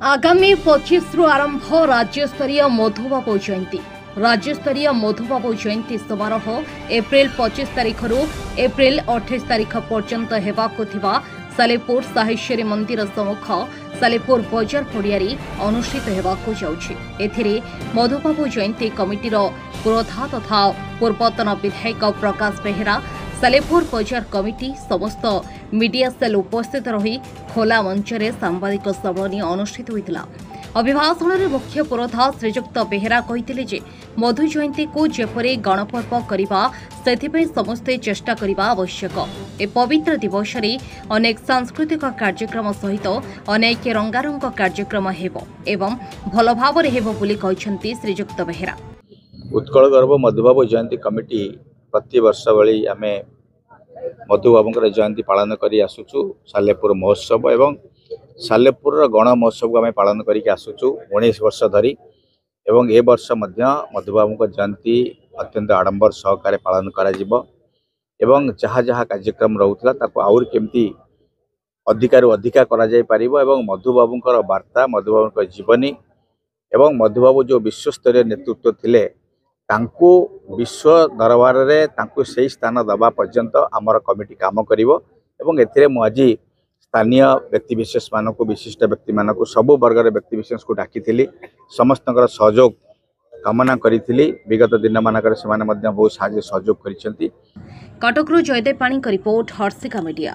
आगामी 25 रु आरंभ राज्यस्तरीय मधुबाबू जयंती। राज्यस्तरीय मधुबाबू जयंती समारोह एप्रिल 25 तारिख रु एप्रिल 28 तारिख पर्यंत हेबाकु थिबा सालेपुर साहेश्वरी मंदिर सम्मुख सालेपुर बजार पड़ियारी अनुष्ठित हेबाकु जाउछि। एथिरे मधुबाबू जयंती कमिटीर पुरोधा तथा पूर्वतन विधायक प्रकाश बेहेरा, सालेपुर बजार कमिटी समस्त मीडिया सेल उपस्थित रही खोला मंचरे सांबादिक सम्मेलन अनुष्ठित होइतिला। अभिभाषण में मुख्य पुरोधा श्रीजुक्त बेहेरा कहिथिले जे मधु जयंती को जेपरी गणपर्व करबा सेथिपई समस्ते चेष्टा करबा आवश्यक। ए पवित्र दिवस रे अनेक सांस्कृतिक कार्यक्रम सहित अनेक रंगारंग कार्यक्रम हेबो एवं भल भाव रे हेबो बोली कहिसंती श्रीजुक्त बेहेरा। उत्कल गर्व मधुबाबू जयंती कमिटी प्रति वर्ष भली आमे मधुबाबूंकर जयंती पालन करी आसुचु। सालेपुर महोत्सव एवं सालेपुर गण महोत्सव को आमे पालन करी आसुचु 19 वर्ष धरी एवं ए वर्ष मध्य मधुबाबूंकर जयंती अत्यंत आडंबर सहकारे पालन करा जिवो एवं जहाँ जहाँ कार्यक्रम रहउतला ताको आउर केमती अधिकारु अधिका करा जाय परिबो एवं मधुबाबूंकर वार्ता, मधुबाबूंकर जीवनी एवं मधुबाबू जो विश्वस्तरीय नेतृत्व थिले तांको विश्व दरबार रे तांको सही स्थान दबा पर्यंत आमर कमिटी काम करिवो एवं एथिरे मु आज स्थानीय व्यक्तिविशेष मानक विशिष्ट व्यक्ति मानक सबु वर्गर व्यक्तिविशेष को डाकी समस्तଙ୍କର सहयोग कामना करी विगत दिन मानकर से बहुत सहयोग करिसेंती। कटकरू जयदेव पाणी का रिपोर्ट हर्षिका मीडिया।